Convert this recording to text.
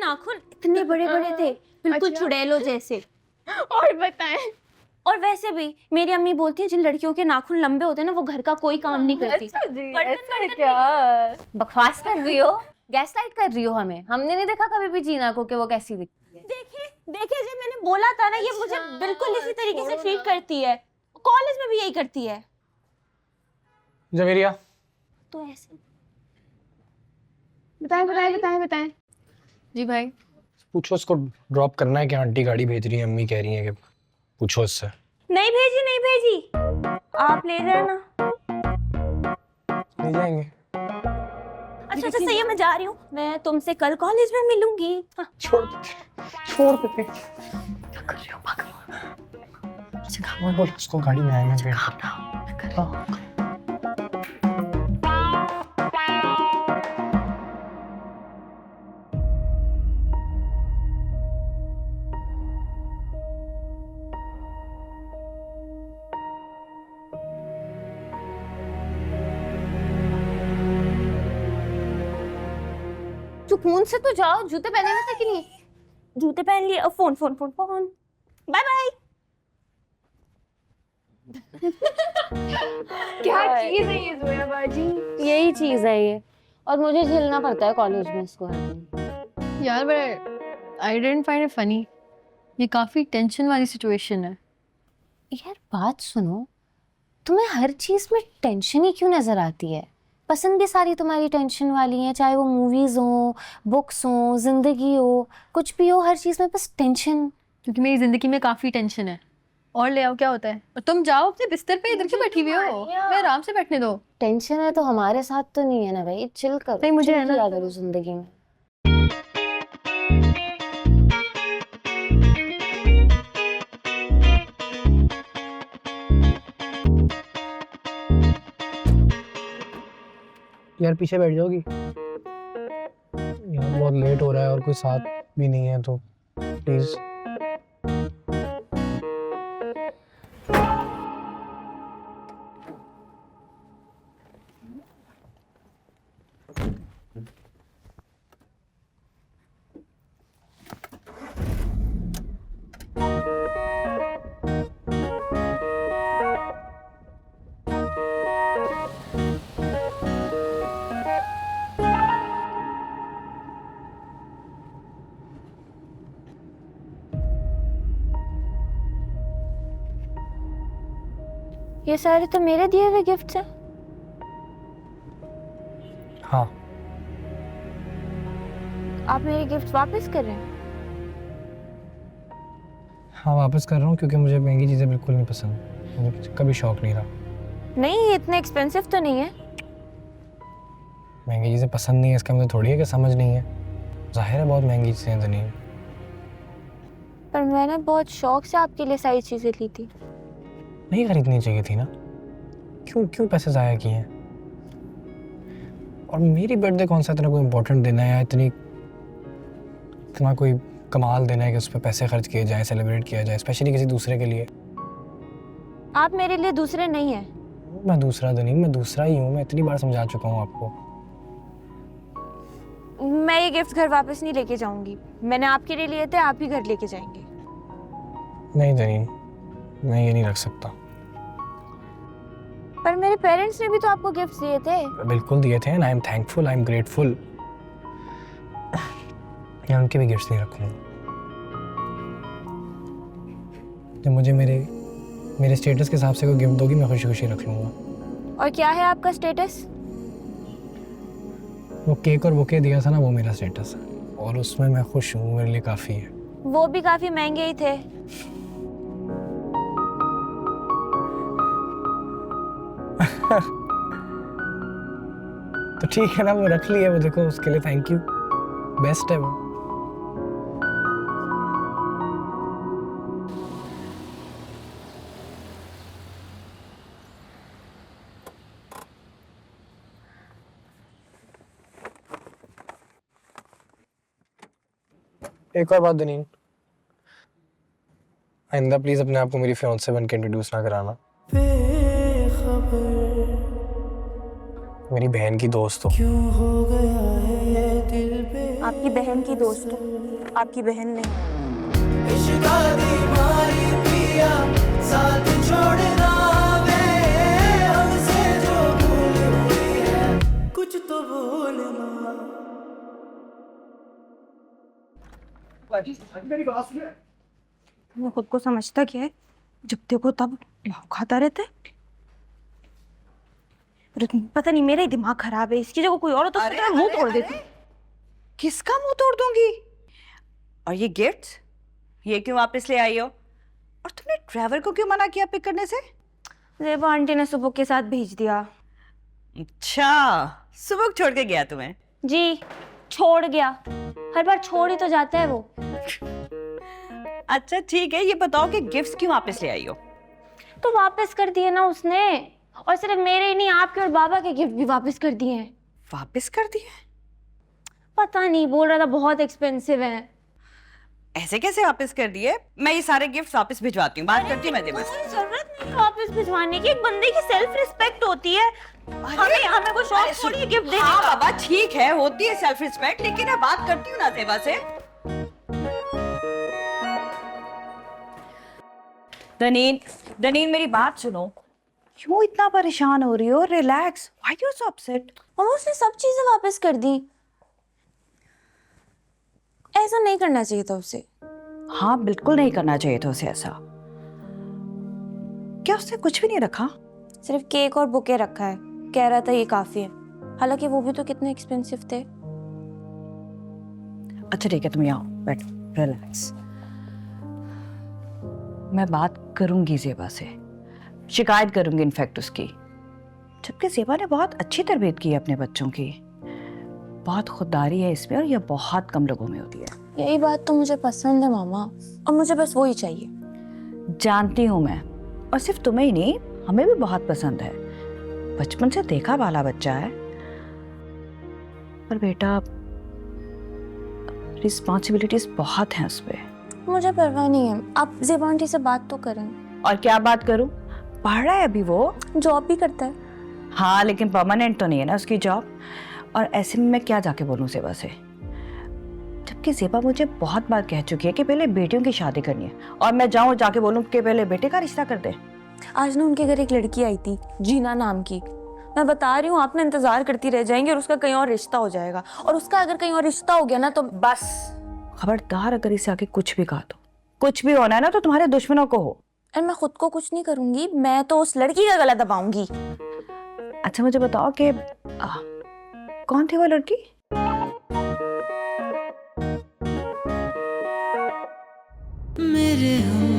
नाखून इतने बड़े बड़े थे, बिल्कुल चुड़ैलों जैसे। और बताएं। और वैसे भी मेरी अम्मी बोलती है जिन लड़कियों के नाखून लंबे होते हैं ना वो घर का कोई काम नहीं करती। अच्छा जी, बर्तन ऐसा क्या? बकवास कर रही हो, गैसलाइट कर रही हो हमें। हमने नहीं देखा कभी भी जीना को कि वो कैसी दिखती है। देखिए देखिए, जब मैंने बोला था ना, ये मुझे बिल्कुल इसी तरीके से ट्रीट करती है, कॉलेज में भी यही करती है। जवेरिया, तो ऐसे बताएं। जी भाई। पूछो उसको ड्रॉप करना है कि आंटी गाड़ी भेज रही है, अम्मी कह रही है कि पूछो उससे। नहीं भेजी, आप ले जाना। ले जाएंगे। अच्छा सही है, मैं जा रही हूँ, मैं तुमसे कल कॉलेज में मिलूंगी। हाँ। छोड़ दे। क्या कर रही हो पागल? अच्छा बोल उसको गाड़ी में आएंगे फिर। हाँ। सुकून से तो जाओ, जूते पहने हुए थे कि नहीं? जूते पहन लिए, फोन। Bye bye. क्या चीज है ये जोया बाजी? यही चीज है ये, और मुझे झेलना पड़ता है कॉलेज में इसको हर दिन। यार but I didn't find it funny. ये काफी टेंशन वाली सिचुएशन है। यार बात सुनो, तुम्हें हर चीज में टेंशन ही क्यों नजर आती है? पसंद भी सारी तुम्हारी टेंशन वाली हैं, चाहे वो मूवीज हो, बुक्स हो, जिंदगी हो, कुछ भी हो, हर चीज में बस टेंशन। क्योंकि मेरी जिंदगी में काफी टेंशन है। और ले आओ, क्या होता है? और तुम जाओ अपने बिस्तर पे, इधर क्यों बैठी हुई हो? मैं आराम से बैठने दो। टेंशन है तो हमारे साथ तो नहीं है ना भाई, चिल करो। नहीं, मुझे chill है ना। किया करो जिंदगी में। यार पीछे बैठ जाओगी? यार बहुत लेट हो रहा है और कोई साथ भी नहीं है तो प्लीज। ये सारे तो मेरे दिए हुए गिफ्ट्स हैं। हाँ। आप मेरे गिफ्ट वापस कर रहे हैं? हाँ वापस कर रहा हूँ क्योंकि मुझे महंगी चीज़ें बिल्कुल नहीं पसंद, मुझे कभी शौक नहीं रहा। नहीं, ये इतने एक्सपेंसिव तो नहीं है। महंगी चीज़ें पसंद नहीं है इसका मतलब थोड़ी है कि समझ नहीं है। जाहिर है बहुत महंगी चीज़ें हैं नहीं। पर मैंने बहुत शौक से आपके लिए सारी चीजें ली थी। नहीं खरीदनी चाहिए थी ना, क्यों पैसे ज़ाया किए हैं? और मेरी बर्थडे कौन सा इतना कोई इम्पोर्टेंट दिन है या इतना कोई कमाल देना है कि उस पर पैसे खर्च किए जाए, सेलिब्रेट किया जाए, स्पेशली किसी दूसरे के लिए। आप मेरे लिए दूसरे नहीं हैं। मैं दूसरा तो नहीं, मैं दूसरा ही हूँ। मैं इतनी बार समझा चुका हूँ आपको। मैं ये गिफ्ट घर वापस नहीं लेके जाऊंगी। मैंने आपके लिए लिए थे, आप ही घर लेके जाएंगे। नहीं जनीन, मैं ये नहीं रख सकता। पर मेरे पेरेंट्स ने भी तो आपको गिफ्ट दिए थे। बिल्कुल दिए थे, I am thankful, I am grateful. मैं उनके भी गिफ्ट्स नहीं रखूंगा। जब मुझे मेरे स्टेटस के हिसाब से कोई गिफ्ट दोगी मैं खुशी खुशी रख लूंगा। और क्या है आपका स्टेटस? वो केक और बुके दिया था ना, वो मेरा स्टेटस है और उसमें मैं खुश हूँ, मेरे लिए काफ़ी है। वो भी काफी महंगे ही थे। तो ठीक है ना, वो रख लिया, वो देखो उसके लिए थैंक यू, बेस्ट है वो। एक और बात दनीन, आइंदा प्लीज अपने आप को मेरी फियांसे बन के इंट्रोड्यूस ना कराना। मेरी बहन की दोस्त हो। आपकी बहन की दोस्त हूँ, आपकी बहन नहीं। वो खुद को समझता क्या है, जब देखो तब खाता रहता है। पता नहीं मेरा ही दिमाग खराब है, इसकी जगह कोई और हो तो उसका मुंह तोड़ देती। किसका मुंह तोड़ दूंगी? और ये गिफ्ट्स, ये क्यों वापस ले आई हो? और तुमने ड्राइवर को क्यों मना किया पिक करने से? जेबा आंटी ने सुबह के साथ भेज दिया। अच्छा, सुबह छोड़ के गया तुम्हें? जी, छोड़ गया। हर बार छोड़ ही तो जाता है वो। अच्छा ठीक है, ये बताओ कि गिफ्ट्स क्यों वापस ले आई हो? तो वापस कर दिए ना उसने, और सिर्फ मेरे ही नहीं, आपके और बाबा के गिफ्ट भी वापस कर दिए हैं। वापस कर दिए? पता नहीं, बोल रहा था बहुत एक्सपेंसिव है। ऐसे कैसे वापस कर दिए? मैं ये सारे गिफ्ट्स वापस भिजवाती हूँ, बात करती हूँ मैं बस। कोई जरूरत नहीं है वापस भिजवाने की, एक बंदे की सेल्फ रिस्पेक्ट होती है। हमें को शौक थोड़ी है गिफ्ट देने हाँ का। बाबा ठीक है, होती है सेल्फ रिस्पेक्ट, लेकिन मैं बात करती हूँ ना सेवा से। दनीन मेरी बात सुनो, क्यों इतना परेशान हो रही हो? Relax, why you so upset? और उसने सब चीजें वापस कर दी। ऐसा नहीं करना चाहिए था उसे। हाँ बिल्कुल नहीं करना चाहिए था उसे ऐसा। क्या उसने कुछ भी नहीं रखा? सिर्फ केक और बुके रखा है, कह रहा था ये काफी है। हालांकि वो भी तो कितने एक्सपेंसिव थे। अच्छा ठीक है, तुम यहाँ बैठो, रिलैक्स। मैं बात करूंगी ज़ेबा से, शिकायत करूंगी इनफैक्ट उसकी। जबकि ज़ेबा ने बहुत अच्छी तरबियत की है अपने बच्चों की, बहुत खुददारी है इसमें, और यह बहुत कम लोगों में होती है। यही बात तो मुझे पसंद है मामा, और मुझे बस वही चाहिए। जानती हूँ मैं, और सिर्फ तुम्हें ही नहीं, हमें भी बहुत पसंद है। बचपन से देखा वाला बच्चा है। पर बेटा, रिस्पॉन्सिबिलिटीज बहुत हैं उस पे। मुझे परवाह नहीं है, आप ज़ेबा आंटी से बात तो करें। और क्या बात करूं? पढ़ रहा है अभी वो। जॉब भी करता है। हाँ लेकिन परमानेंट तो नहीं है ना उसकी जॉब। और ऐसे में मैं क्या जाके बोलूं ज़ेबा से? जबकि ज़ेबा मुझे बहुत बार कह चुकी है कि पहले बेटियों की शादी करनी है, और मैं जाऊं जाके बोलूं कि पहले बेटे का रिश्ता कर दे। आज ना उनके घर एक लड़की आई थी, जीना नाम की। मैं बता रही हूँ, आप ना इंतजार करती रह जाएंगी और उसका कहीं और रिश्ता हो जाएगा। और उसका अगर कहीं और रिश्ता हो गया ना तो बस खबरदार, अगर इसे आके कुछ भी कहा तो, कुछ भी होना है ना तो तुम्हारे दुश्मनों को हो। और मैं खुद को कुछ नहीं करूंगी, मैं तो उस लड़की का गला दबाऊंगी। अच्छा मुझे बताओ कि कौन थी वो लड़की? मेरे हम